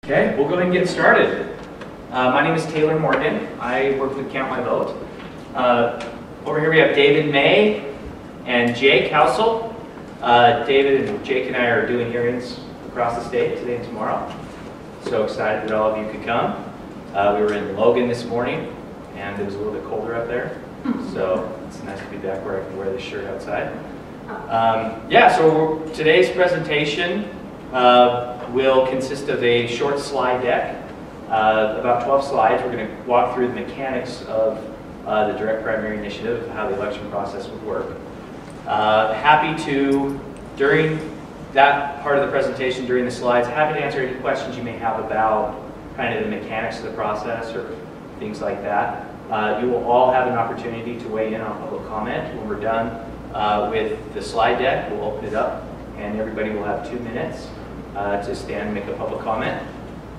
Okay, we'll go ahead and get started. My name is Taylor Morgan. I work with Count My Vote. Over here we have David May and Jake Housel. David and Jake and I are doing hearings across the state today and tomorrow. So excited that all of you could come. We were in Logan this morning and it was a little bit colder up there. So it's nice to be back where I can wear this shirt outside. So today's presentation will consist of a short slide deck, about 12 slides. We're going to walk through the mechanics of the direct primary initiative, how the election process would work. Happy to, during that part of the presentation, during the slides, happy to answer any questions you may have about kind of the mechanics of the process or things like that. You will all have an opportunity to weigh in on public comment. When we're done with the slide deck, we'll open it up and everybody will have 2 minutes to stand and make a public comment.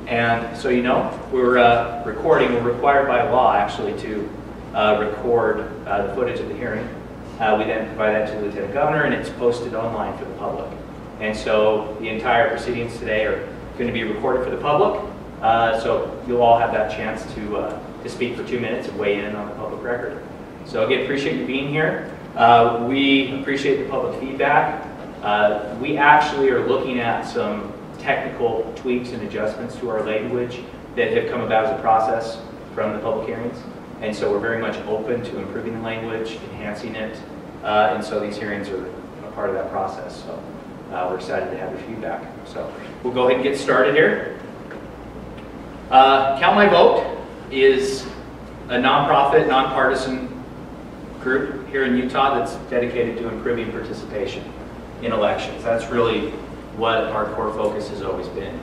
And so you know, we're recording. We're required by law actually to record the footage of the hearing. We then provide that to the Lieutenant Governor and it's posted online for the public. And so the entire proceedings today are going to be recorded for the public. So you'll all have that chance to speak for 2 minutes and weigh in on the public record. So again, appreciate you being here. We appreciate the public feedback. We actually are looking at some technical tweaks and adjustments to our language that have come about as a process from the public hearings. And so we're very much open to improving the language, enhancing it. And so these hearings are a part of that process. So we're excited to have your feedback. So we'll go ahead and get started here. Count My Vote is a nonprofit, nonpartisan group here in Utah that's dedicated to improving participation in elections. That's really what our core focus has always been.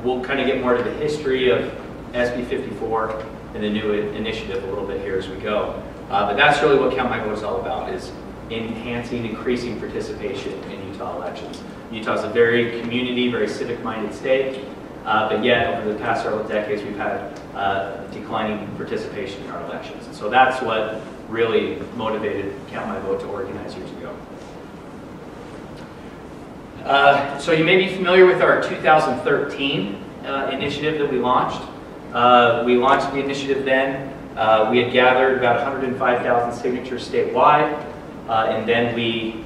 We'll kind of get more to the history of SB 54 and the new initiative a little bit here as we go. But that's really what Count My Vote is all about, is enhancing, increasing participation in Utah elections. Utah is a very community, very civic-minded state, but yet over the past several decades we've had declining participation in our elections. And so that's what really motivated Count My Vote to organize years ago. So you may be familiar with our 2013 initiative that we launched. We launched the initiative then. We had gathered about 105,000 signatures statewide, and then we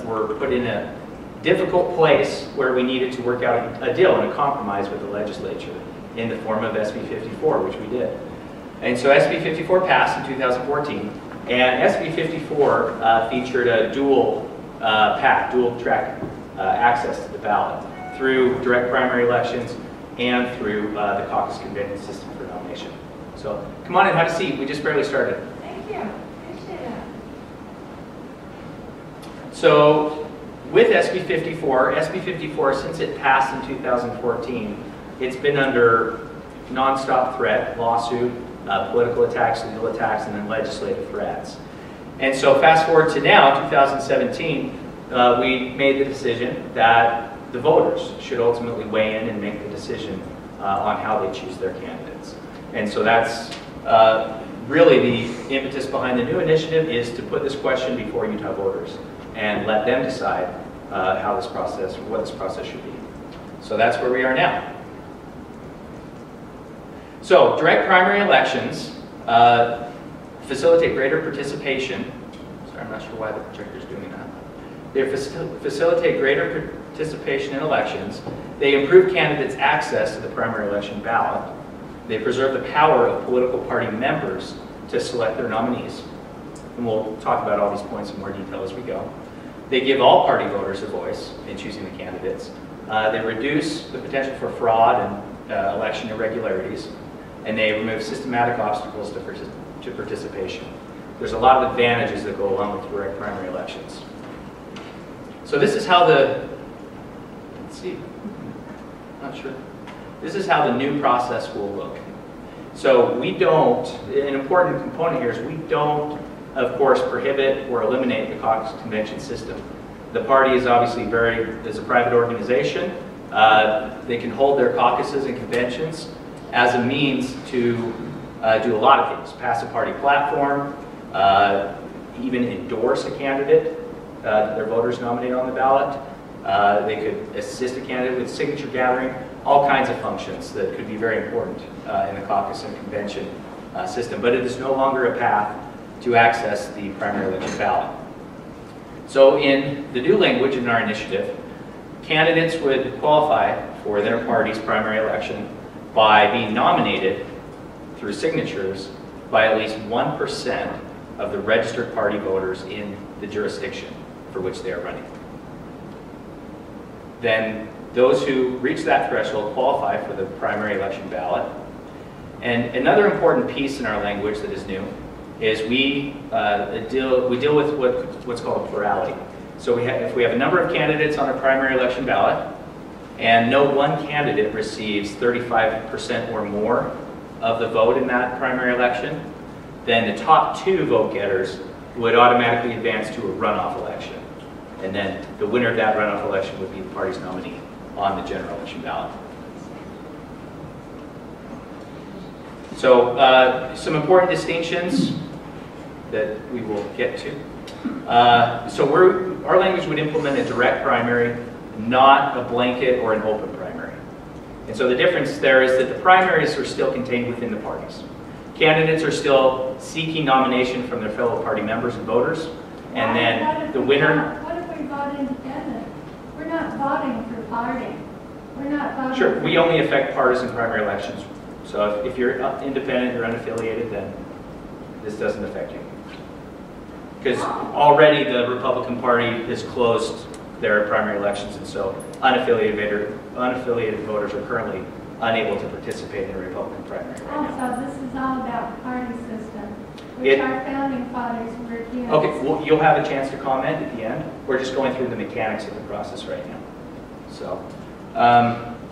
were put in a difficult place where we needed to work out a deal and a compromise with the legislature in the form of SB 54, which we did. And so SB 54 passed in 2014, and SB 54 featured a dual path, dual track access to the ballot through direct primary elections and through the caucus convention system for nomination. So come on and have a seat. We just barely started. Thank you. Appreciate it. So with SB 54, since it passed in 2014, it's been under nonstop threat, lawsuit, political attacks, legal attacks, and then legislative threats. And so fast forward to now, 2017, we made the decision that the voters should ultimately weigh in and make the decision on how they choose their candidates. And so that's really the impetus behind the new initiative, is to put this question before Utah voters and let them decide how this process, what this process should be. So that's where we are now. So direct primary elections facilitate greater participation. Sorry, I'm not sure why the projector's doing that. They facilitate greater participation in elections. They improve candidates' access to the primary election ballot. They preserve the power of political party members to select their nominees. And we'll talk about all these points in more detail as we go. They give all party voters a voice in choosing the candidates. They reduce the potential for fraud and election irregularities. And they remove systematic obstacles to participation. There's a lot of advantages that go along with direct primary elections. So this is how this is how the new process will look. So we don't, an important component here is we don't, of course, prohibit or eliminate the caucus convention system. The party is obviously is a private organization. They can hold their caucuses and conventions as a means to do a lot of things. Pass a party platform, even endorse a candidate that their voters nominate on the ballot. They could assist a candidate with signature gathering. all kinds of functions that could be very important in the caucus and convention system, but it is no longer a path to access the primary election ballot. So in the new language in our initiative, candidates would qualify for their party's primary election by being nominated through signatures by at least 1% of the registered party voters in the jurisdiction for which they are running. Then those who reach that threshold qualify for the primary election ballot. And another important piece in our language that is new is we deal with what's called a plurality. So if we have a number of candidates on a primary election ballot, and no one candidate receives 35% or more of the vote in that primary election, then the top 2 vote getters would automatically advance to a runoff election. And then the winner of that runoff election would be the party's nominee on the general election ballot. So some important distinctions that we will get to. So our language would implement a direct primary, not a blanket or an open primary. And so the difference there is that the primaries are still contained within the parties. Candidates are still seeking nomination from their fellow party members and voters, and then the winner... What if we vote independent? We're not voting for party. We're not voting... Sure, we only affect partisan primary elections. So if you're independent or unaffiliated, then this doesn't affect you. Because already the Republican Party has closed their primary elections, and so unaffiliated voters are currently unable to participate in a Republican primary right now. So this is all about party system, which our founding fathers were against. Okay, well, you'll have a chance to comment at the end. We're just going through the mechanics of the process right now. So,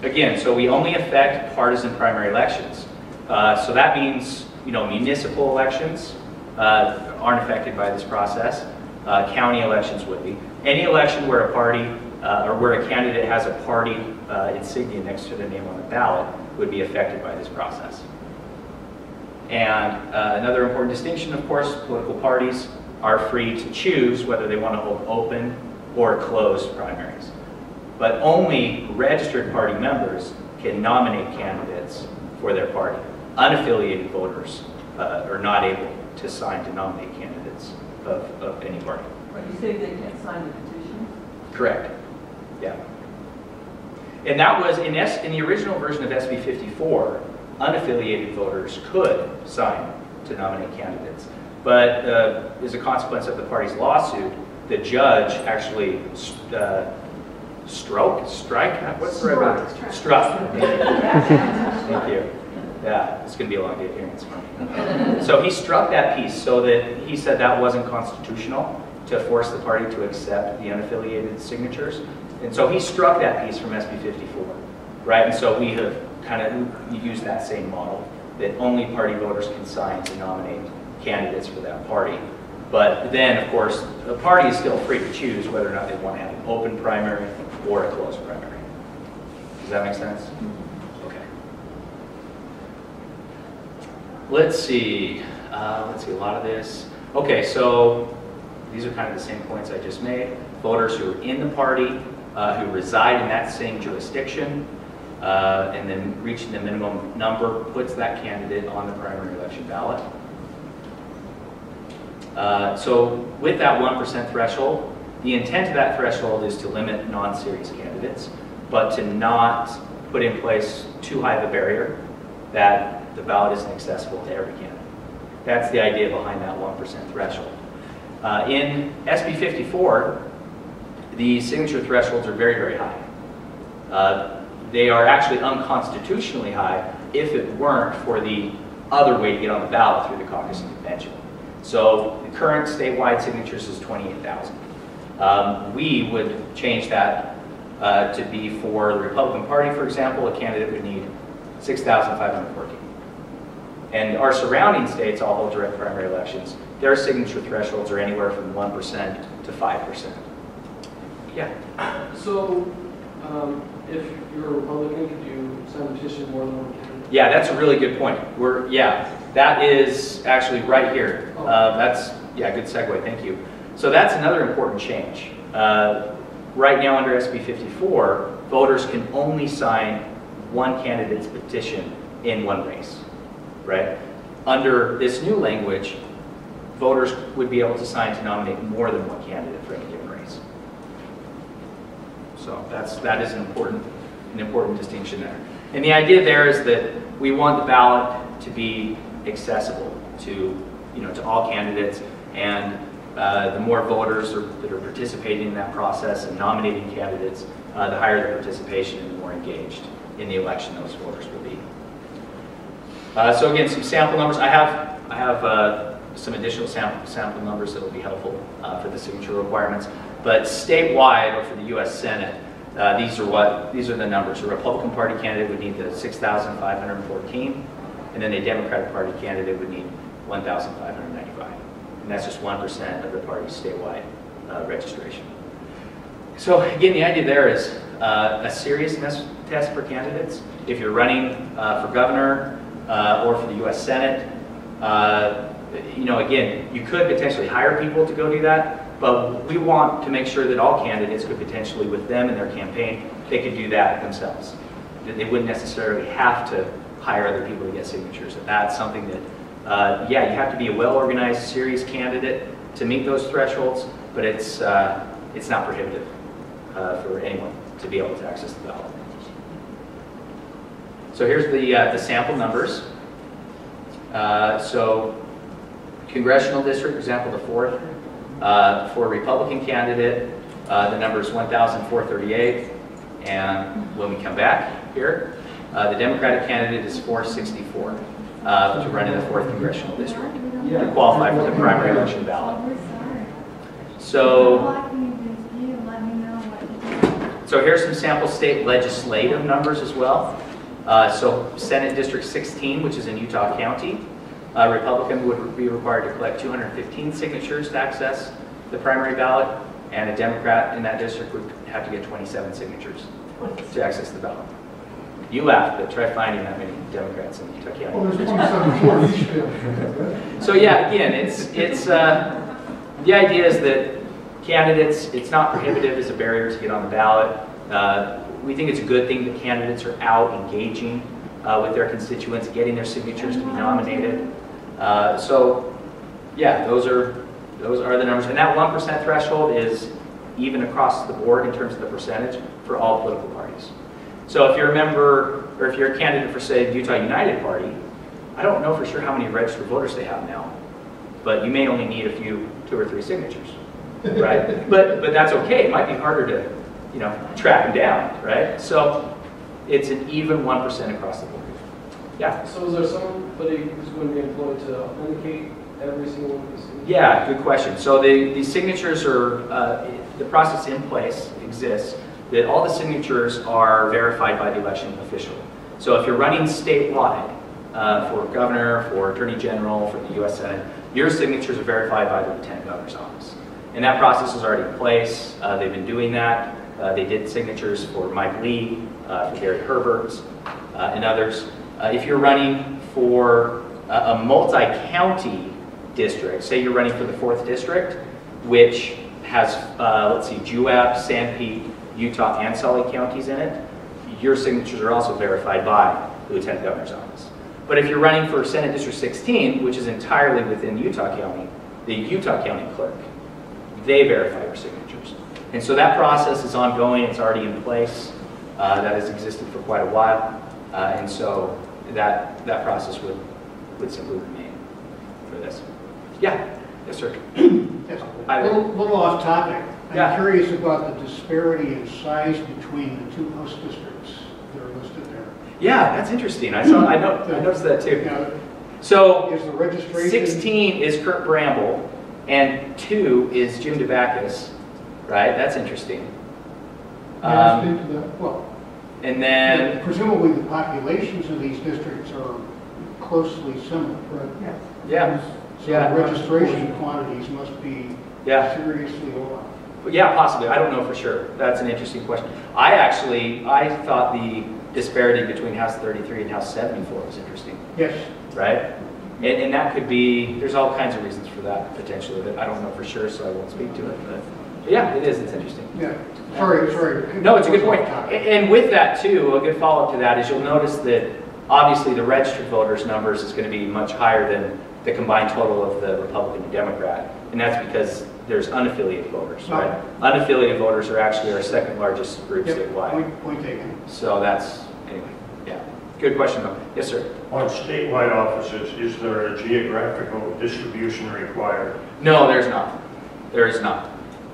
again, so we only affect partisan primary elections. So that means, municipal elections aren't affected by this process. County elections would be. Any election where a party or where a candidate has a party insignia next to their name on the ballot would be affected by this process. And another important distinction, of course, political parties are free to choose whether they want to hold open or closed primaries. But only registered party members can nominate candidates for their party. Unaffiliated voters are not able to sign to nominate candidates of any party. But you say they can't sign the petition? Correct. Yeah. And that was, in the original version of SB 54, unaffiliated voters could sign to nominate candidates. But as a consequence of the party's lawsuit, the judge actually struck. Thank you. Yeah, it's going to be a long day here. It's funny. So he struck that piece so that he said that wasn't constitutional to force the party to accept the unaffiliated signatures. And so he struck that piece from SB 54, right? And so we have kind of used that same model, that only party voters can sign to nominate candidates for that party. But then, of course, the party is still free to choose whether or not they want to have an open primary or a closed primary. Does that make sense? Okay. Let's see a lot of this. Okay, so these are kind of the same points I just made. Voters who are in the party, who reside in that same jurisdiction, and then reaching the minimum number puts that candidate on the primary election ballot. So with that 1% threshold, the intent of that threshold is to limit non-serious candidates, but to not put in place too high of a barrier that the ballot isn't accessible to every candidate. That's the idea behind that 1% threshold. In SB 54, the signature thresholds are very, very high. They are actually unconstitutionally high if it weren't for the other way to get on the ballot through the caucus and convention. So the current statewide signatures is 28,000. We would change that to be for the Republican Party, for example, a candidate would need 6,514. And our surrounding states all hold direct primary elections. Their signature thresholds are anywhere from 1% to 5%. Yeah? So, if you're a Republican, could you sign a petition more than one candidate? Yeah, that's a really good point. That is actually right here. Good segue, thank you. So that's another important change. Right now under SB 54, voters can only sign one candidate's petition in one race, right? Under this new language, voters would be able to sign to nominate more than one candidate for any given race. So that is an important distinction there. And the idea there is that we want the ballot to be accessible to, to all candidates, and the more voters that are participating in that process and nominating candidates, the higher the participation and the more engaged in the election those voters will be. So again, some sample numbers. I have some additional sample numbers that will be helpful for the signature requirements. But statewide, or for the U.S. Senate, these are the numbers. A Republican Party candidate would need the 6,514, and then a Democratic Party candidate would need 1,595. And that's just 1% of the party's statewide registration. So again, the idea there is a seriousness test for candidates. If you're running for governor or for the U.S. Senate, again, you could potentially hire people to go do that, but we want to make sure that all candidates could potentially, with them in their campaign, they could do that themselves. They wouldn't necessarily have to hire other people to get signatures. And that's something that, yeah, you have to be a well-organized, serious candidate to meet those thresholds, but it's not prohibitive for anyone to be able to access the ballot. So here's the sample numbers. So congressional district, for example, the 4th, for a Republican candidate, the number is 1,438. And when we come back here, the Democratic candidate is 464 to run in the 4th congressional district to qualify for the primary election ballot. So here's some sample state legislative numbers as well. So Senate District 16, which is in Utah County, a Republican would be required to collect 215 signatures to access the primary ballot, and a Democrat in that district would have to get 27 signatures to access the ballot. You laugh, but try finding that many Democrats in Utah County. Well, there's 27 So yeah, again, it's the idea is that candidates, it's not prohibitive as a barrier to get on the ballot. We think it's a good thing that candidates are out engaging with their constituents, getting their signatures to be nominated. So yeah, those are the numbers. And that 1% threshold is even across the board in terms of the percentage for all political parties. So if you're a member, or if you're a candidate for, say, the Utah United Party, I don't know for sure how many registered voters they have now, but you may only need a few, 2 or 3 signatures, right? but that's okay. It might be harder to, track them down, right? So it's an even 1% across the board. Yeah. So is there somebody who's going to be employed to authenticate every single one of these signatures? Yeah, good question. So the signatures are, the process in place exists that all the signatures are verified by the election official. So if you're running statewide for governor, for attorney general, for the U.S. Senate, your signatures are verified by the lieutenant governor's office. And that process is already in place. They've been doing that. They did signatures for Mike Lee, for Gary Herbert, and others. If you're running for a multi-county district, say you're running for the 4th district, which has, let's see, Juab, Sanpete, Utah, and Salt Lake counties in it, your signatures are also verified by the lieutenant governor's office. But if you're running for Senate District 16, which is entirely within Utah County, the Utah County clerk, they verify your signatures. And so that process is ongoing. It's already in place. That has existed for quite a while. And so that process would simply remain for this. Yeah. Yes, sir. Yes. A little off topic. I'm curious about the disparity in size between the 2 House districts that are listed there. Yeah, that's interesting. I noticed that too. Now, so is the registration 16 is Kurt Bramble, and 2 is Jim DeBackus, right? That's interesting. Well, and then presumably the populations of these districts are closely similar, right? Yeah. So the registration quantities must be seriously off. Yeah, possibly. I don't know for sure. That's an interesting question. I thought the disparity between House 33 and House 74 was interesting. Yes. Right? And that could be, there's all kinds of reasons for that, potentially, that I don't know for sure, so I won't speak to it. But Yeah, it is. It's interesting. Yeah, sorry. No, it's a good point. Off topic. And with that too, a good follow-up to that is you'll notice that obviously the registered voters numbers is going to be much higher than the combined total of the Republican and Democrat. And that's because there's unaffiliated voters, right? Unaffiliated voters are actually our second largest group statewide. Point taken. So that's, anyway, yeah. Good question though. Yes, sir. On statewide offices, is there a geographical distribution required? No, there's not. There is not.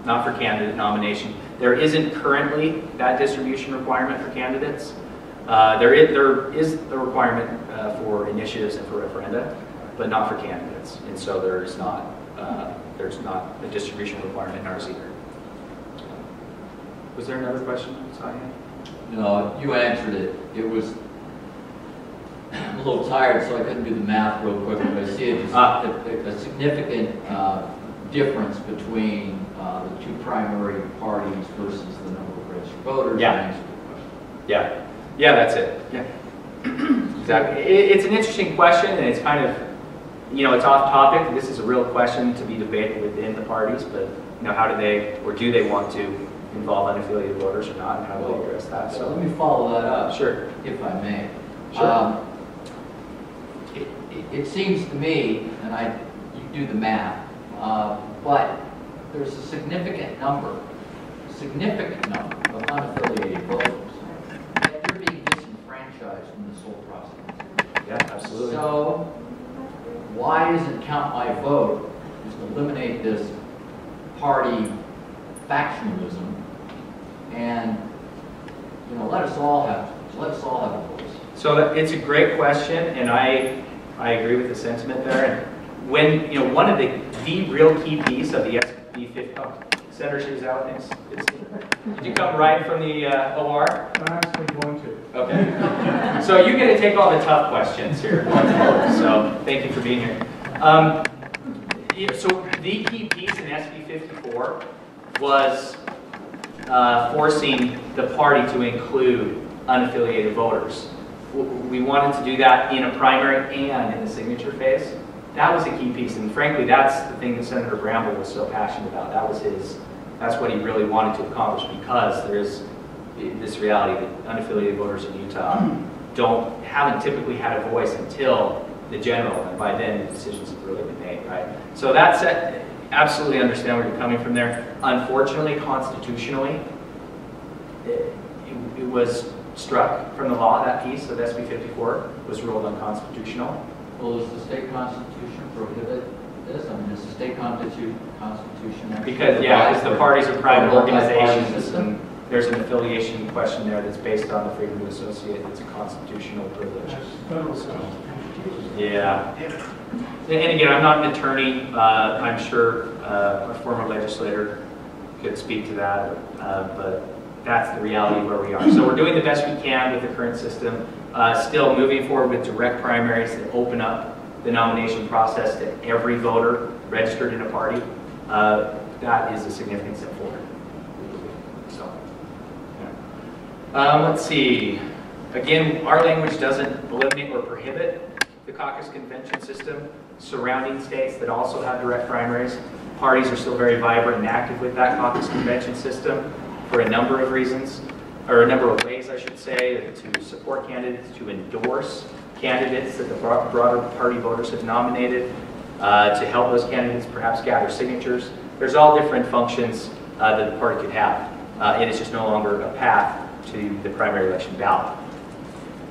Not for candidate nomination. There isn't currently that distribution requirement for candidates. There is the requirement for initiatives and for referenda, but not for candidates. And so there's not a distribution requirement in ours either. Was there another question? No, you answered it. It was, I'm a little tired, so I couldn't do the math real quick, but I see it as a significant difference between the two primary parties versus the number of registered voters. Yeah. Yeah, that's it. Yeah. Exactly. It's an interesting question, and it's kind of, it's off topic. This is a real question to be debated within the parties, but how do they, or do they want to involve unaffiliated voters or not, and how do they address that? So let me follow that up, sure, if I may. Sure. It seems to me, and you do the math, but there's a significant number of unaffiliated voters. And they're being disenfranchised from this whole process. Yeah, absolutely. So why isn't count my vote just eliminate this party factionalism and let us all have a voice? So it's a great question, and I agree with the sentiment there. And when one of the real key piece of the SB 50, Senator Alex, did you come right from the OR? I'm actually going to. Okay. So you get to take all the tough questions here. So thank you for being here. So the key piece in SB 54 was forcing the party to include unaffiliated voters. We wanted to do that in a primary and in the signature phase. That was a key piece, and frankly, that's the thing that Senator Bramble was so passionate about. That's what he really wanted to accomplish, because there's this reality that unaffiliated voters in Utah haven't typically had a voice until the general, and by then the decisions have really been made, right? So that's absolutely understand where you're coming from there. Unfortunately, constitutionally, it was struck from the law. That piece of SB 54 was ruled unconstitutional. Well, does the state constitution prohibit this? I mean, does the state constitution Because the parties are private organizations, and there's an affiliation question there that's based on the freedom to associate. It's a constitutional privilege. Federal stuff. Yeah. And again, I'm not an attorney. I'm sure a former legislator could speak to that, but that's the reality where we are. So we're doing the best we can with the current system. Still moving forward with direct primaries that open up the nomination process to every voter registered in a party. That is a significant step forward. So, yeah. Let's see. Again, our language doesn't eliminate or prohibit the caucus convention system. Surrounding states that also have direct primaries, parties are still very vibrant and active with that caucus convention system for a number of reasons, or a number of ways, I should say, to support candidates, to endorse candidates that the broader party voters have nominated, to help those candidates perhaps gather signatures. There's all different functions that the party could have. It is just no longer a path to the primary election ballot.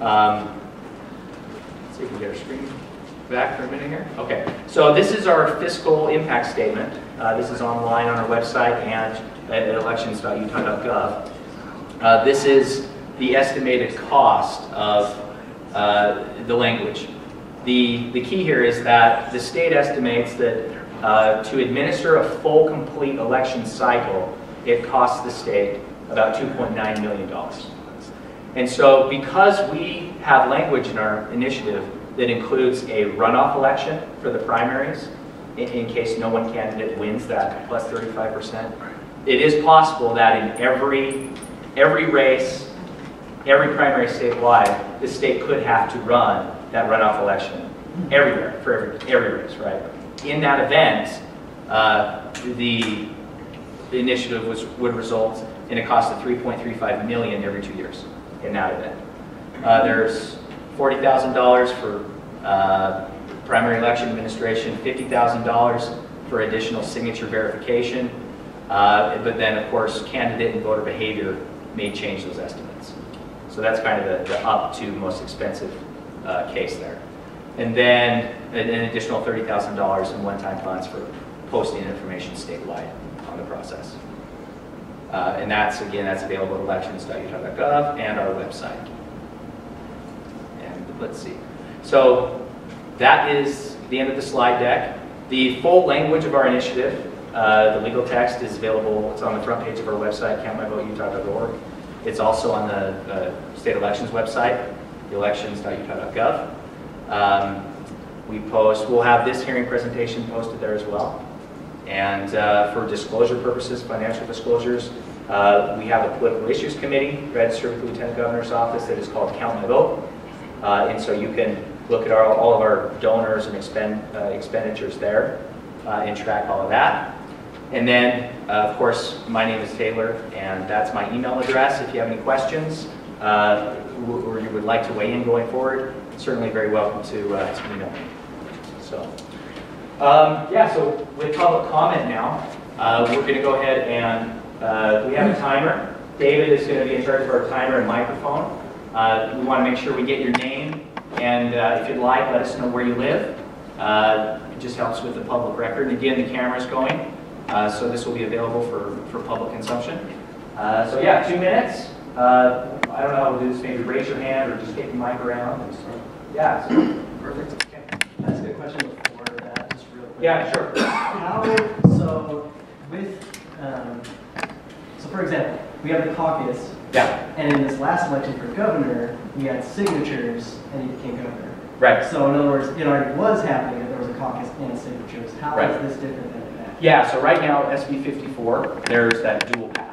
Let's see if we can get our screen back for a minute here. Okay, so this is our fiscal impact statement. This is online on our website and at elections.utah.gov. This is the estimated cost of the language. The key here is that the state estimates that to administer a full, complete election cycle, it costs the state about $2.9 million. And so because we have language in our initiative that includes a runoff election for the primaries, in case no one candidate wins that plus 35%, it is possible that in every race, every primary statewide, the state could have to run that runoff election everywhere, for every race, right? In that event, the the initiative would result in a cost of $3.35 million every 2 years in that event. There's $40,000 for primary election administration, $50,000 for additional signature verification, but then of course candidate and voter behavior may change those estimates. So that's kind of the up to most expensive case there. And then an additional $30,000 in one-time funds for posting information statewide on the process. And that's available at elections.utah.gov and our website. And let's see. So that is the end of the slide deck. The full language of our initiative, the legal text is available. It's on the front page of our website, countmyvoteutah.org. It's also on the state elections website, elections.utah.gov. We'll have this hearing presentation posted there as well. And for disclosure purposes, financial disclosures, we have a political issues committee registered with the Lieutenant Governor's office that is called Count My Vote. And so you can look at all of our donors and expenditures there and track all of that. And then, of course, my name is Taylor, and that's my email address. If you have any questions or you would like to weigh in going forward, certainly very welcome to email me. So, so with public comment now, we're going to go ahead and we have a timer. David is going to be in charge of our timer and microphone. We want to make sure we get your name, and if you'd like, let us know where you live. It just helps with the public record. And again, the camera's going, so this will be available for public consumption. So yeah, 2 minutes. I don't know how we'll do this. Maybe raise your hand or just take the mic around. Yeah, so, perfect. Okay. Can I ask a question before that, just real quick? Yeah, sure. So for example, we have the caucus, Yeah. and in this last election for governor, we had signatures, and he became governor. Right. So in other words, it already was happening that there was a caucus and signatures. How Right. is this different than that? Yeah, so right now, SB 54, there's that dual path.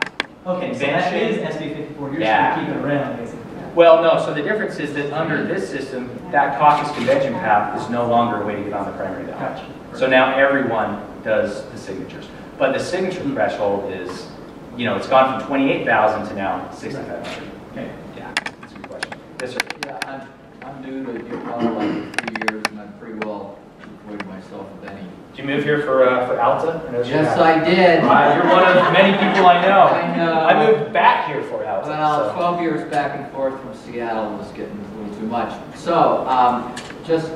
Okay, so that is SB 54. You're Yeah. just going to keep it around, basically. Well, no, so the difference is that under this system, that caucus convention path is no longer a way to get on the primary ballot. Gotcha. So now everyone does the signatures. But the signature threshold is, it's gone from 28,000 to now 6,500. Okay. Yeah, that's a good question. Yes, sir. Yeah, I'm new to Utah like 3 years, and I'm pretty well avoided myself with any. Did you move here for Alta? I know you Yes, have. I did. You're one of many people I know. I know. I moved back here for Alta. Well, so. 12 years back and forth from Seattle was getting a little too much. So, just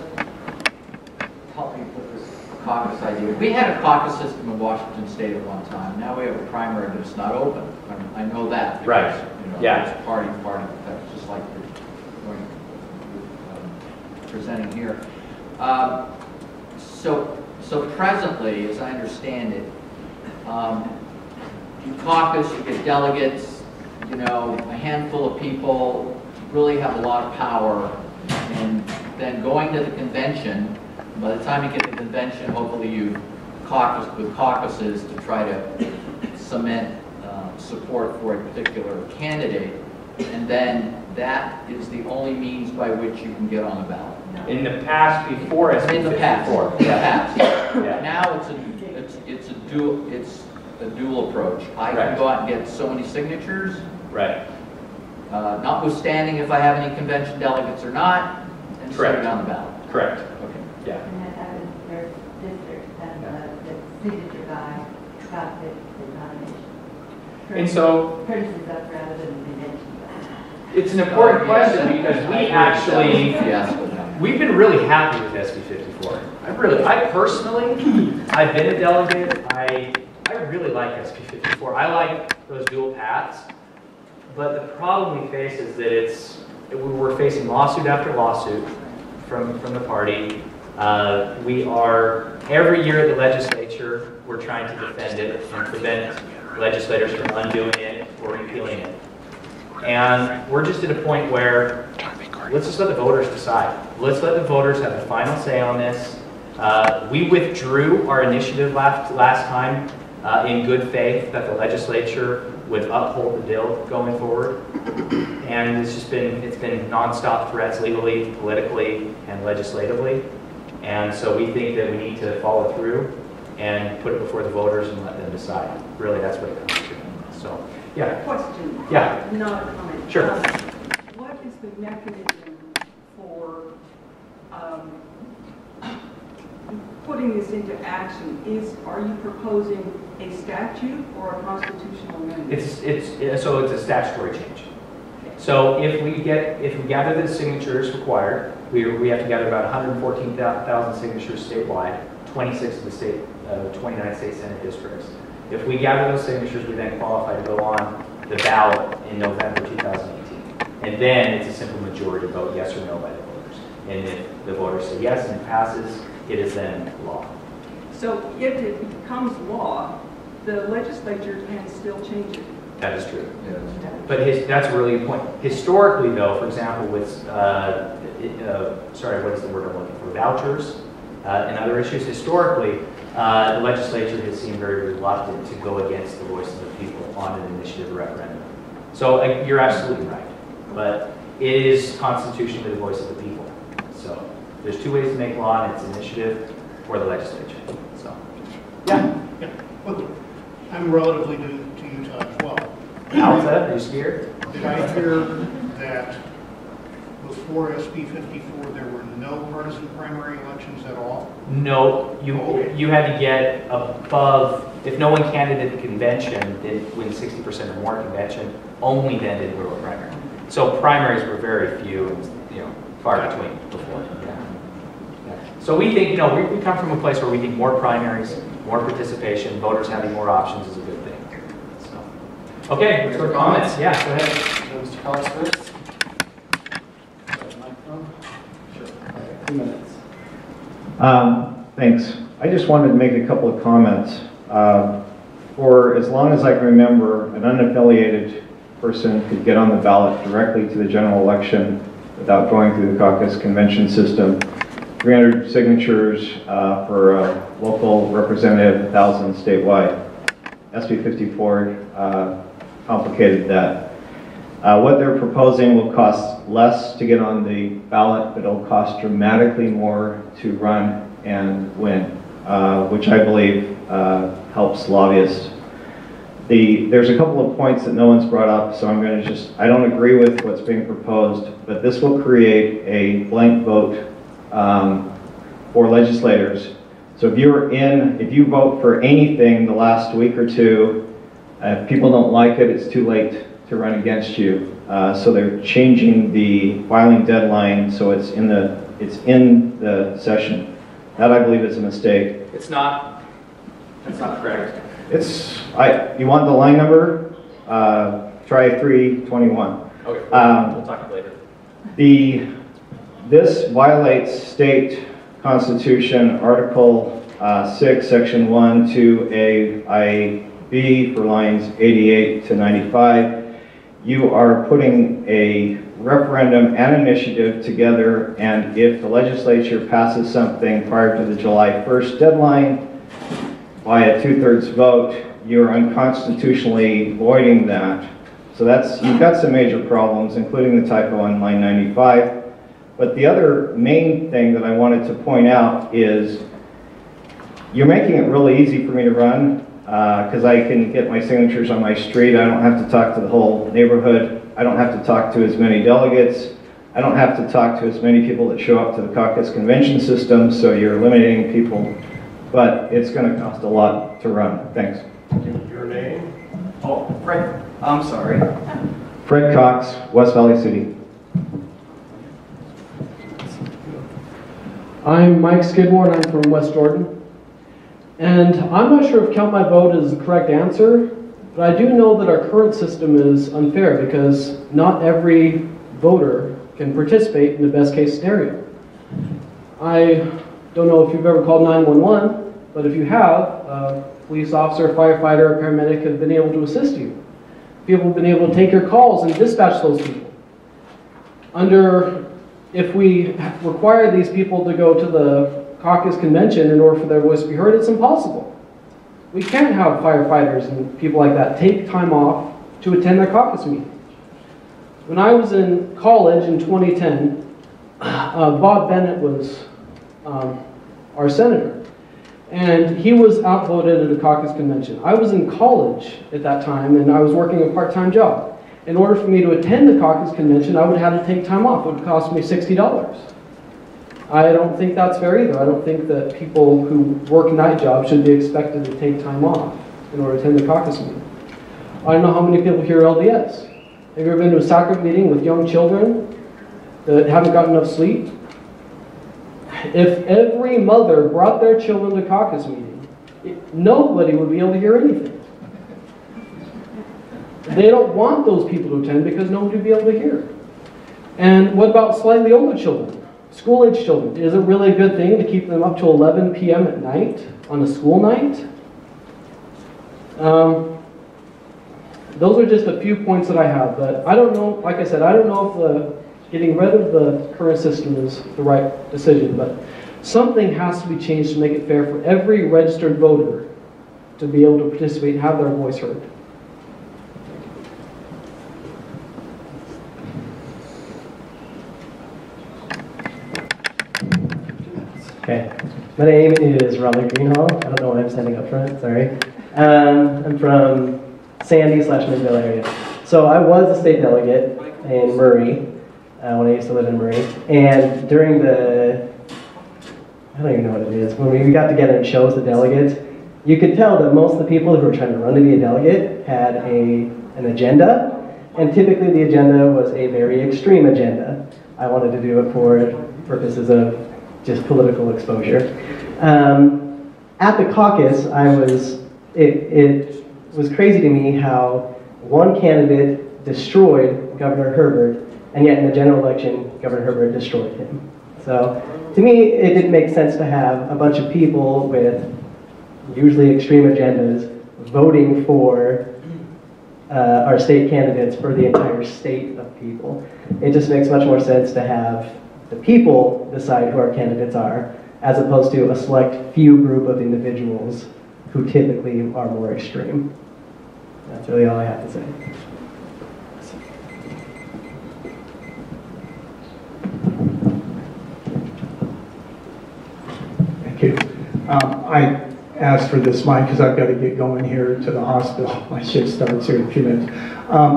help me with this caucus idea. We had a caucus system in Washington State at one time. Now we have a primary that's not open. I know that. Because, Right. Yeah. It's party. That's just like you're going, presenting here. So presently, as I understand it, you caucus, you get delegates, a handful of people really have a lot of power, and then going to the convention, by the time you get to the convention, hopefully you caucus with caucuses to try to cement support for a particular candidate, and then that is the only means by which you can get on the ballot. In the past, before SB 54. In the past. Yeah. Now it's a dual approach. I can Right. go out and get so many signatures, Right. notwithstanding if I have any convention delegates or not, and set Correct. it on the ballot. Correct. Okay. Yeah. And that was their district, and the signature guy got the nomination. And so Courtesies up rather than convention. it's an important question because we've been really happy with SB 54. I personally, I've been a delegate. I really like SB 54. I like those dual paths. But the problem we face is that we're facing lawsuit after lawsuit from the party. Every year at the legislature, we're trying to defend it and prevent legislators from undoing it or repealing it. And we're just at a point where let's just let the voters decide. Let's let the voters have the final say on this. We withdrew our initiative last time in good faith that the legislature would uphold the bill going forward. And it's been nonstop threats legally, politically, and legislatively. And so we think that we need to follow through. and put it before the voters and let them decide. Really, that's what it comes to. So, yeah. Question. Yeah. Not a comment. Sure. What is the mechanism for putting this into action? Are you proposing a statute or a constitutional amendment? So it's a statutory change. So if we gather the signatures required, we have to gather about 114,000 signatures statewide, 26 of the 29 state Senate districts. If we gather those signatures, we then qualify to go on the ballot in November 2018. And then it's a simple majority vote, yes or no, by the voters. And if the voters say yes and it passes, it is then law. So if it becomes law, the legislature can still change it. That is true. But that's a really good point. Historically, though, for example, with, sorry, what is the word I'm looking for? Vouchers and other issues. Historically, the legislature has seemed very reluctant to go against the voice of the people on an initiative referendum. So you're absolutely right. But it is constitutionally the voice of the people. So there's two ways to make law, and it's initiative or the legislature. So, yeah. Yeah. Well, I'm relatively new to Utah as well. How's that? Are you scared? Did I hear that before SB 54 there were no partisan primary elections at all? No, you had to get above, if no one candidate at the convention did win 60% or more convention, only then did it go to a primary. So primaries were very few and far between before. Yeah. So we think, we come from a place where we think more primaries, more participation, voters having more options is a good thing. So, okay, let's go to comments. Yeah, go ahead. Mr. Collins first. Sure. 2 minutes. Thanks. I just wanted to make a couple of comments. For as long as I can remember, an unaffiliated person could get on the ballot directly to the general election without going through the caucus convention system. 300 signatures for a local representative, 1,000 statewide. SB 54 complicated that. What they're proposing will cost less to get on the ballot, but it'll cost dramatically more to run and win, which I believe helps lobbyists. There's a couple of points that no one's brought up, so I'm going to I don't agree with what's being proposed, but this will create a blank vote for legislators. So if you vote for anything the last week or two, if people don't like it, it's too late to run against you. So they're changing the filing deadline so it's in the session. That I believe is a mistake. It's not. That's not correct. You want the line number? Try 321. Okay. We'll talk later. This violates state constitution, Article 6, Section 1, 2A, IB for lines 88 to 95. You are putting a referendum and initiative together, and if the legislature passes something prior to the July 1st deadline by a 2/3 vote, you're unconstitutionally voiding that. So you've got some major problems, including the typo on line 95. But the other main thing that I wanted to point out is you're making it really easy for me to run because I can get my signatures on my street. I don't have to talk to the whole neighborhood. I don't have to talk to as many delegates. I don't have to talk to as many people that show up to the caucus convention system, so you're eliminating people. But it's going to cost a lot to run. Thanks. Your name? Oh, Fred. I'm sorry. Fred Cox, West Valley City. I'm Mike Skidmore, and I'm from West Jordan. And I'm not sure if count my vote is the correct answer, but I do know that our current system is unfair because not every voter can participate in the best case scenario. I don't know if you've ever called 911, but if you have, a police officer, firefighter, or paramedic have been able to assist you. People have been able to take your calls and dispatch those people. If we require these people to go to the caucus convention in order for their voice to be heard, it's impossible. We can't have firefighters and people like that take time off to attend their caucus meeting. When I was in college in 2010, Bob Bennett was our senator. And he was outvoted at a caucus convention. I was in college at that time, and I was working a part-time job. In order for me to attend the caucus convention, I would have to take time off. It would cost me $60. I don't think that's fair either. I don't think that people who work night jobs should be expected to take time off in order to attend the caucus meeting. I don't know how many people here are LDS. Have you ever been to a sacrament meeting with young children that haven't gotten enough sleep? If every mother brought their children to caucus meeting, nobody would be able to hear anything. They don't want those people to attend because nobody would be able to hear. And what about slightly older children? School-age children. Is it really a good thing to keep them up till 11 p.m. at night on a school night? Those are just a few points that I have, but I don't know, like I said, I don't know if getting rid of the current system is the right decision, but something has to be changed to make it fair for every registered voter to be able to participate and have their voice heard. Okay, my name is Raleigh Greenhall. I don't know why I'm standing up front, sorry. I'm from Sandy/Midvale area. So I was a state delegate in Murray when I used to live in Murray. And during the, I don't even know what it is, when we got together and chose the delegates, you could tell that most of the people who were trying to run to be a delegate had an agenda. And typically the agenda was a very extreme agenda. I wanted to do it for purposes of just political exposure. At the caucus, it was crazy to me how one candidate destroyed Governor Herbert, and yet in the general election, Governor Herbert destroyed him. So to me, it didn't make sense to have a bunch of people with usually extreme agendas voting for our state candidates for the entire state of people. It just makes much more sense to have the people decide who our candidates are, as opposed to a select few group of individuals who typically are more extreme. That's really all I have to say. Thank you. I asked for this mic because I've got to get going here to the hospital. My shift starts here in a few minutes.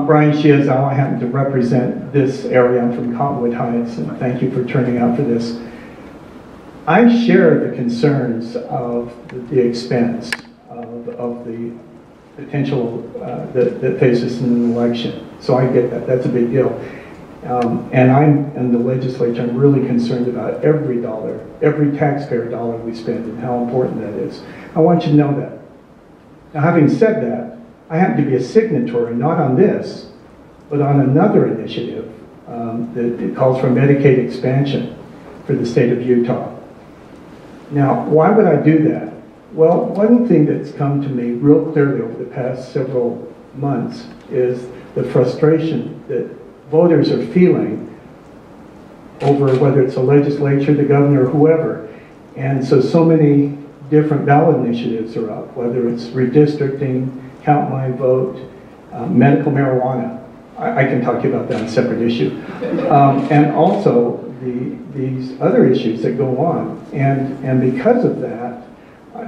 Brian Shiazal, I happen to represent this area. I'm from Cottonwood Heights, and thank you for turning out for this. I share the concerns of the expense of the potential that faces in an election. So I get that. That's a big deal. And I'm in the legislature. I'm really concerned about every dollar, every taxpayer dollar we spend, and how important that is. I want you to know that. Now, having said that, I happen to be a signatory, not on this, but on another initiative that it calls for Medicaid expansion for the state of Utah. Now, why would I do that? Well, one thing that's come to me real clearly over the past several months is the frustration that voters are feeling over whether it's the legislature, the governor, or whoever. And so many different ballot initiatives are up, whether it's redistricting, count my vote, medical marijuana. I can talk to you about that on a separate issue. And also these other issues that go on. And because of that,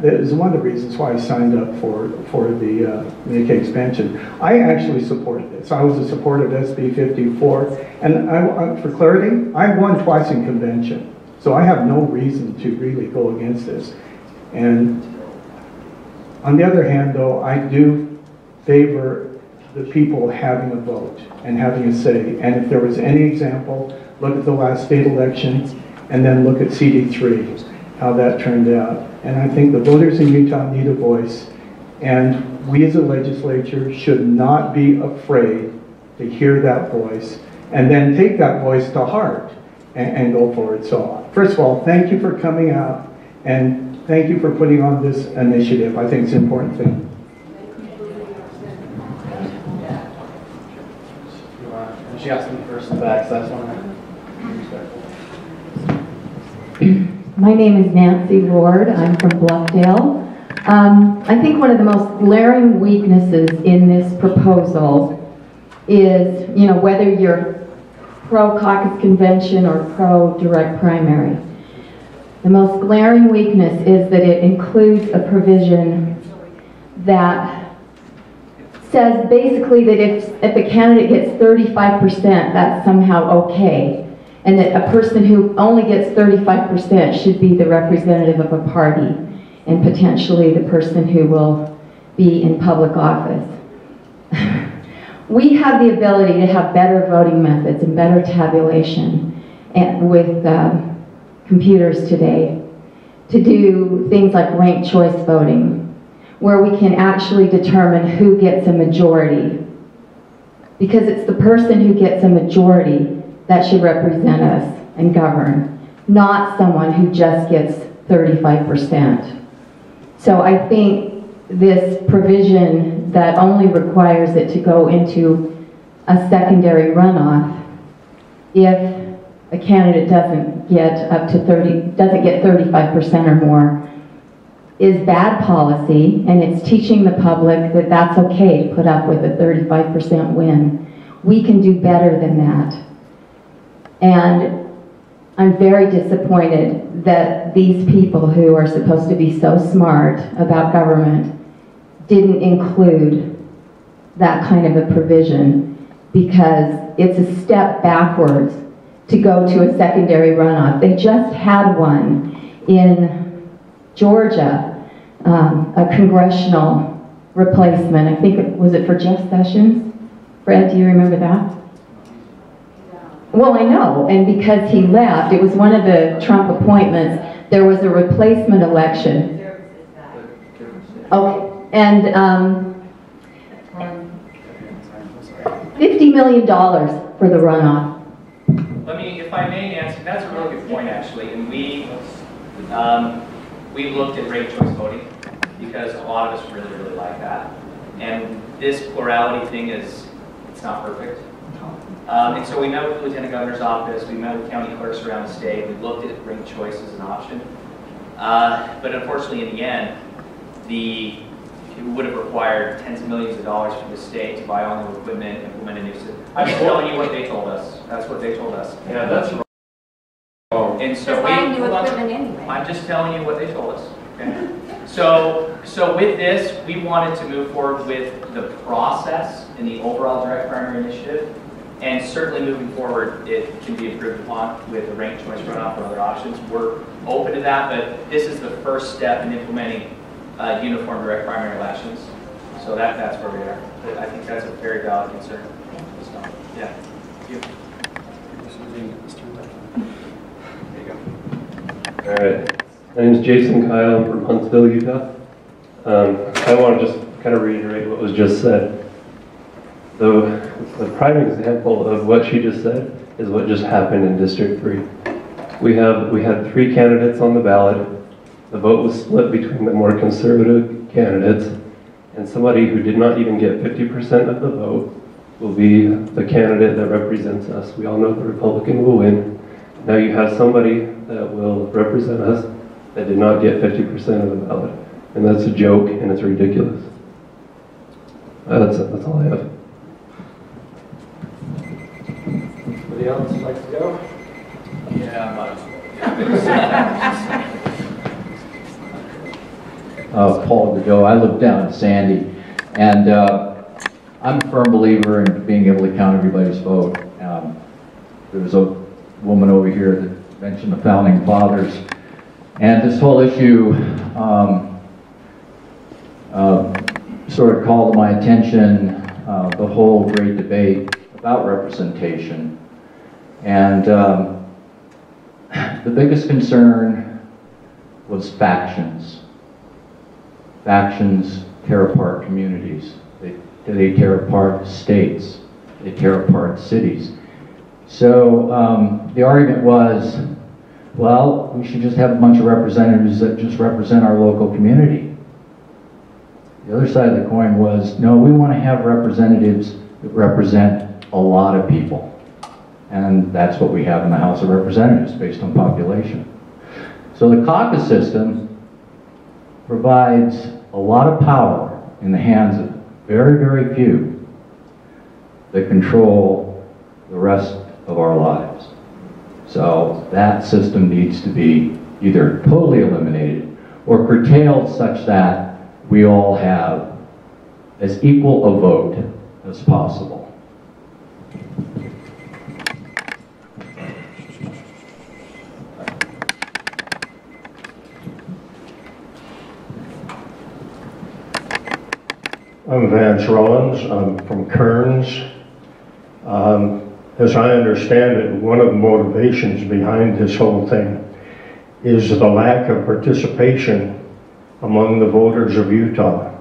that is one of the reasons why I signed up for the Medicaid expansion. I actually supported this. I was a supporter of SB 54. And for clarity, I won twice in convention. So I have no reason to really go against this. And on the other hand, though, I do favor the people having a vote and having a say. And if there was any example, look at the last state election and then look at CD3, how that turned out. And I think the voters in Utah need a voice, and we as a legislature should not be afraid to hear that voice and then take that voice to heart and go forward. So first of all, thank you for coming out, and thank you for putting on this initiative. I think it's an important thing. She asked me first in the back, so I just want to be respectful. My name is Nancy Ward. I'm from Bluffdale. I think one of the most glaring weaknesses in this proposal is, whether you're pro-caucus convention or pro-direct primary. The most glaring weakness is that it includes a provision that says basically that if a candidate gets 35%, that's somehow okay, and that a person who only gets 35% should be the representative of a party and potentially the person who will be in public office. We have the ability to have better voting methods and better tabulation and with computers today to do things like ranked choice voting, where we can actually determine who gets a majority. Because it's the person who gets a majority that should represent us and govern, not someone who just gets 35%. So I think this provision that only requires it to go into a secondary runoff if a candidate doesn't get 35% or more is bad policy, and it's teaching the public that that's okay to put up with a 35% win. We can do better than that. And I'm very disappointed that these people who are supposed to be so smart about government didn't include that kind of a provision, because it's a step backwards to go to a secondary runoff. They just had one in Georgia, a congressional replacement. I think, was it for Jeff Sessions? Fred, do you remember that? Well, I know, and because he left, it was one of the Trump appointments, there was a replacement election. Okay, and $50 million for the runoff. Let me, if I may, Nancy, that's a really good point, actually. And we looked at ranked choice voting because a lot of us really, really like that. And this plurality thing it's not perfect. And so we met with the Lieutenant Governor's office, we met with county clerks around the state, we looked at ranked choice as an option. But unfortunately, in the end, it would have required tens of millions of dollars from the state to buy all new equipment, implement a new system. I'm just telling you what they told us. That's what they told us. Yeah, that's wrong. And so buying new equipment anyway. I'm just telling you what they told us. Okay? So with this, we wanted to move forward with the process in the overall direct primary initiative. And certainly moving forward, it can be improved upon with the ranked choice runoff or other options. We're open to that, but this is the first step in implementing uniform direct primary elections. So that's where we are. But I think that's a very valid concern. So, yeah. Thank you. There you go. All right. My name is Jason Kyle. I'm from Huntsville, Utah. I want to just kind of reiterate what was just said. So the prime example of what she just said is what just happened in District 3. We had 3 candidates on the ballot. The vote was split between the more conservative candidates, and somebody who did not even get 50% of the vote will be the candidate that represents us. We all know the Republican will win. Now you have somebody that will represent us that did not get 50% of the ballot. And that's a joke, and it's ridiculous. That's all I have. Anybody else like to go? Yeah, might as well. Paul Godot. I live down in Sandy, and I'm a firm believer in being able to count everybody's vote. There was a woman over here that mentioned the Founding Fathers, and this whole issue sort of called to my attention the whole great debate about representation. And the biggest concern was factions. Factions tear apart communities. They tear apart states. They tear apart cities. So the argument was, well, we should just have a bunch of representatives that just represent our local community. The other side of the coin was, no, we want to have representatives that represent a lot of people. And that's what we have in the House of Representatives based on population. So the caucus system provides a lot of power in the hands of very, very few that control the rest of our lives. So that system needs to be either totally eliminated or curtailed such that we all have as equal a vote as possible. I'm Vance Rollins. I'm from Kearns. As I understand it, one of the motivations behind this whole thing is the lack of participation among the voters of Utah.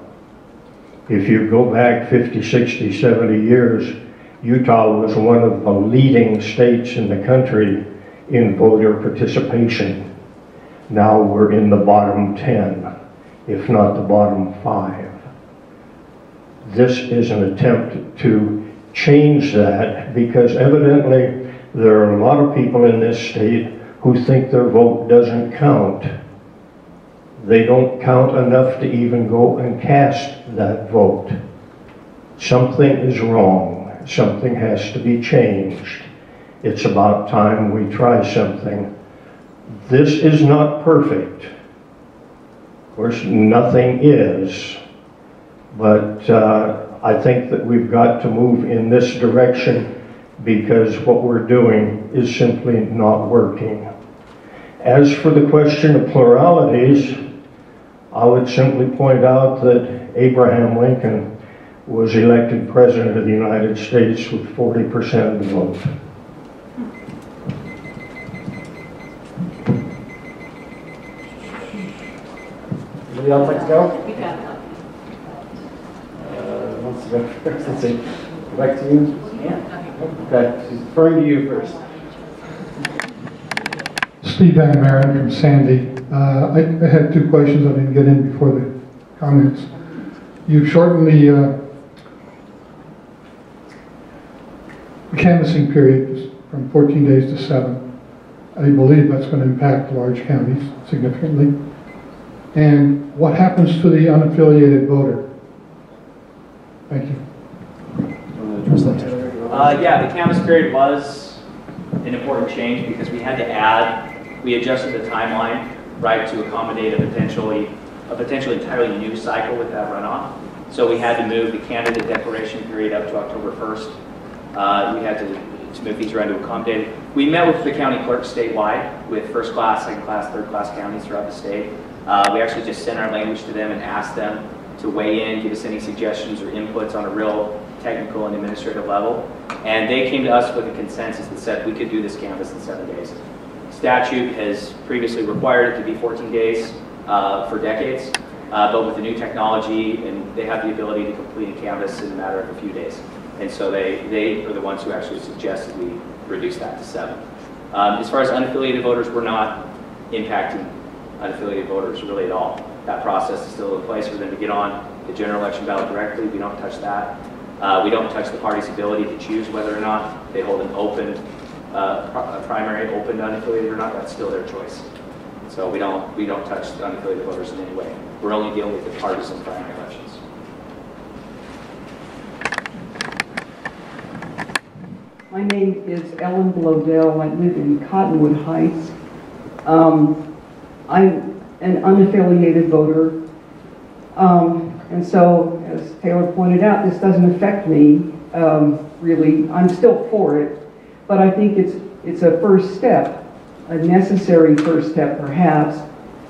If you go back 50, 60, 70 years, Utah was one of the leading states in the country in voter participation. Now we're in the bottom 10, if not the bottom 5. This is an attempt to change that because evidently there are a lot of people in this state who think their vote doesn't count. They don't count enough to even go and cast that vote. Something is wrong. Something has to be changed. It's about time we try something. This is not perfect. Of course, nothing is. But I think that we've got to move in this direction because what we're doing is simply not working. As for the question of pluralities, I would simply point out that Abraham Lincoln was elected President of the United States with 40% of the vote. Anybody else like to go? We got it. Wants to go first? Let's see. Back to you. Okay, she's referring to you first. Steve Van Maren from Sandy. I had two questions I didn't get in before the comments. You've shortened the canvassing period from 14 days to 7. I believe that's going to impact large counties significantly. And what happens to the unaffiliated voter? Thank you. Yeah, the canvass period was an important change because we had to add, we adjusted the timeline, right, to accommodate a potentially entirely new cycle with that runoff. So we had to move the candidate declaration period up to October 1st. We had to move these around to accommodate it. We met with the county clerks statewide with first class, second class, third class counties throughout the state. We actually just sent our language to them and asked them to weigh in, give us any suggestions or inputs on a real technical and administrative level. And they came to us with a consensus that said we could do this canvass in 7 days. Statute has previously required it to be 14 days for decades, but with the new technology, and they have the ability to complete a canvass in a matter of a few days. And so they are the ones who actually suggested we reduce that to 7. As far as unaffiliated voters, we're not impacting unaffiliated voters really at all. That process is still in place for them to get on the general election ballot directly. We don't touch that. We don't touch the party's ability to choose whether or not they hold an open primary, open to unaffiliated or not. That's still their choice. So we don't touch the unaffiliated voters in any way. We're only dealing with the partisan primary elections. My name is Ellen Blodell. I live in Cottonwood Heights. I'm an unaffiliated voter. And so, as Taylor pointed out, this doesn't affect me, really. I'm still for it, but I think it's a first step, a necessary first step, perhaps,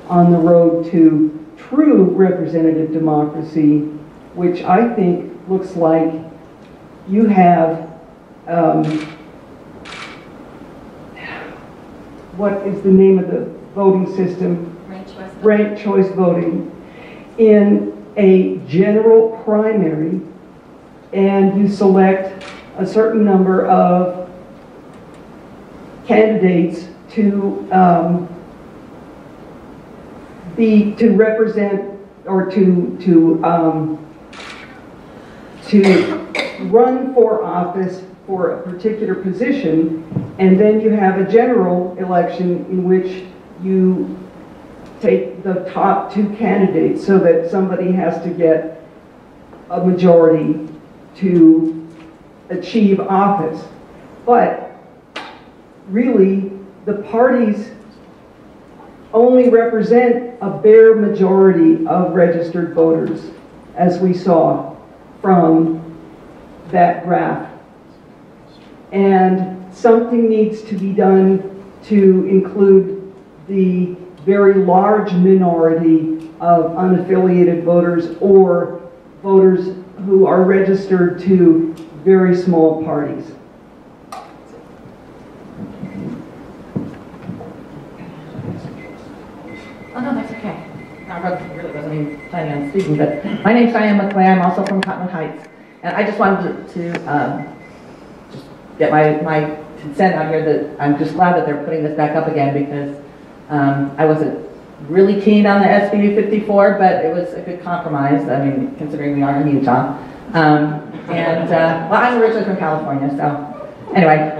on the road to true representative democracy, which I think looks like you have, what is the name of the voting system? Ranked choice voting in a general primary, and you select a certain number of candidates to represent or to run for office for a particular position, and then you have a general election in which you take the top 2 candidates so that somebody has to get a majority to achieve office. But really, the parties only represent a bare majority of registered voters, as we saw from that graph. And something needs to be done to include the very large minority of unaffiliated voters or voters who are registered to very small parties. Oh, no, that's okay. I really wasn't even planning on speaking, but my name's Diane McClay. I'm also from Cottonwood Heights. And I just wanted to just get my consent out here that I'm just glad that they're putting this back up again, because I wasn't really keen on the SB 54, but it was a good compromise. I mean, considering we are in Utah. Well, I'm originally from California, so anyway,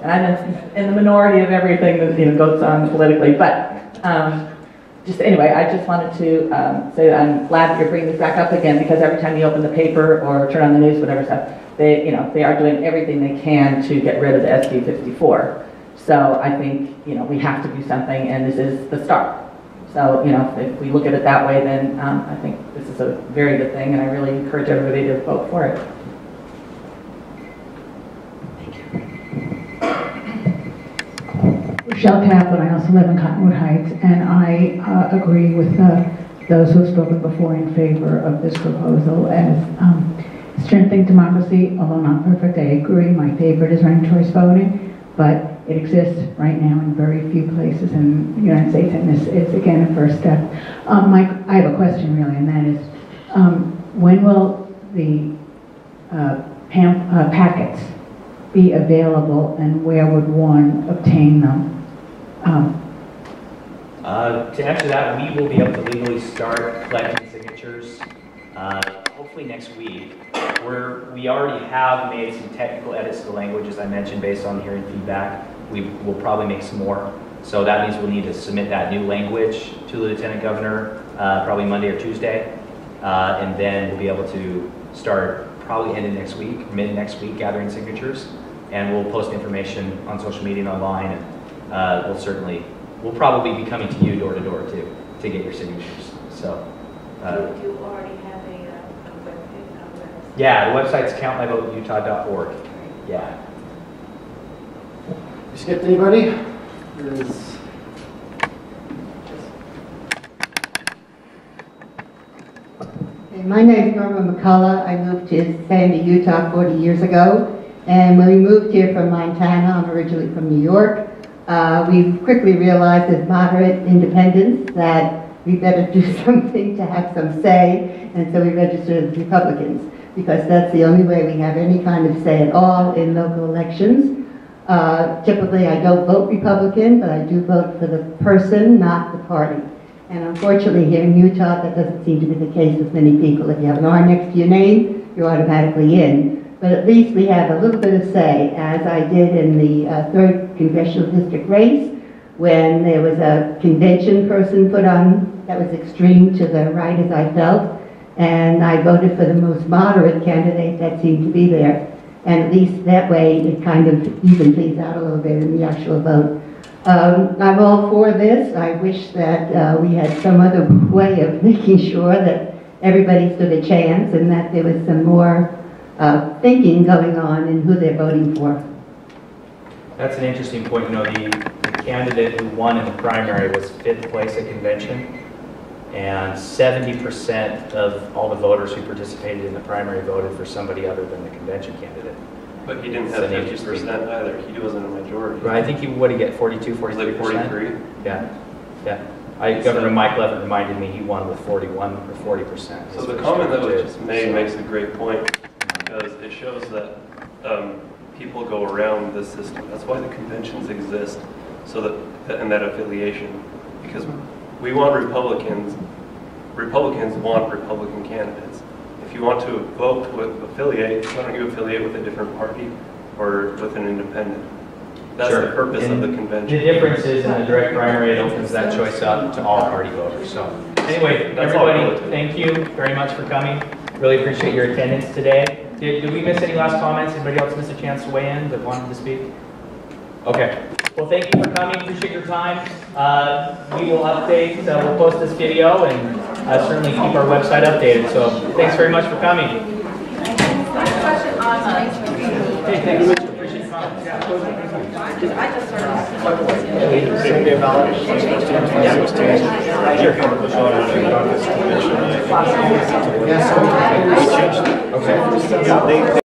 and I'm in the minority of everything that goes on politically. But just anyway, I just wanted to say that I'm glad that you're bringing this back up again, because every time you open the paper or turn on the news, whatever stuff, they are doing everything they can to get rid of the SB 54. So I think we have to do something, and this is the start. So if we look at it that way, then I think this is a very good thing, and I really encourage everybody to vote for it. Michelle Kaplan, I also live in Cottonwood Heights, and I agree with those who have spoken before in favor of this proposal as strengthening democracy, although not perfect. I agree. My favorite is ranked choice voting, but it exists right now in very few places in the United States, and this is, again, a first step. Mike, I have a question, really, and that is, when will the packets be available, and where would one obtain them? To answer that, we will be able to legally start collecting signatures hopefully next week. We already have made some technical edits to the language, as I mentioned, based on hearing feedback. We will probably make some more. So that means we'll need to submit that new language to the Lieutenant Governor probably Monday or Tuesday. And then we'll be able to start probably end of next week, mid next week, gathering signatures. And we'll post information on social media and online. And we'll probably be coming to you door to door too, to get your signatures. So. Do you already have a webpage? Yeah, the website's countmyvoteutah.org. Yeah. You skipped anybody? My name is Norma McCullough. I moved to Sandy, Utah 40 years ago. And when we moved here from Montana, I'm originally from New York, we quickly realized as moderate independents that we better do something to have some say. And so we registered as Republicans, because that's the only way we have any kind of say at all in local elections. Typically, I don't vote Republican, but I do vote for the person, not the party. And unfortunately, here in Utah, that doesn't seem to be the case with many people. If you have an R next to your name, you're automatically in. But at least we have a little bit of say, as I did in the 3rd Congressional District race, when there was a convention person put on that was extreme to the right, as I felt, and I voted for the most moderate candidate that seemed to be there. And at least that way, it kind of even things out a little bit in the actual vote. I'm all for this. I wish that we had some other way of making sure that everybody stood a chance and that there was some more thinking going on in who they're voting for. That's an interesting point. The candidate who won in the primary was 5th place at convention, and 70% of all the voters who participated in the primary voted for somebody other than the convention candidate. But he didn't have 50% either. He wasn't a majority. Right, I think what did he get, 42, 43%? Like 43? Yeah. Governor Mike Levitt reminded me he won with 41 or 40%. So the comment that was just made makes a great point, because it shows that people go around this system. That's why the conventions exist, so that and that affiliation, because we want Republicans want Republican candidates. If you want to vote with affiliate, why don't you affiliate with a different party or with an independent? That's the purpose of the convention. The difference is in the direct primary, it opens that choice up to all party voters. So anyway, everybody, thank you very much for coming. Really appreciate your attendance today. Did we miss any last comments? Anybody else miss a chance to weigh in that wanted to speak? Okay. Well, thank you for coming. Appreciate your time. We will update, we'll post this video and certainly keep our website updated. So thanks very much for coming. Question on Hey, thanks. Appreciate your comments. I just sort of. Yeah,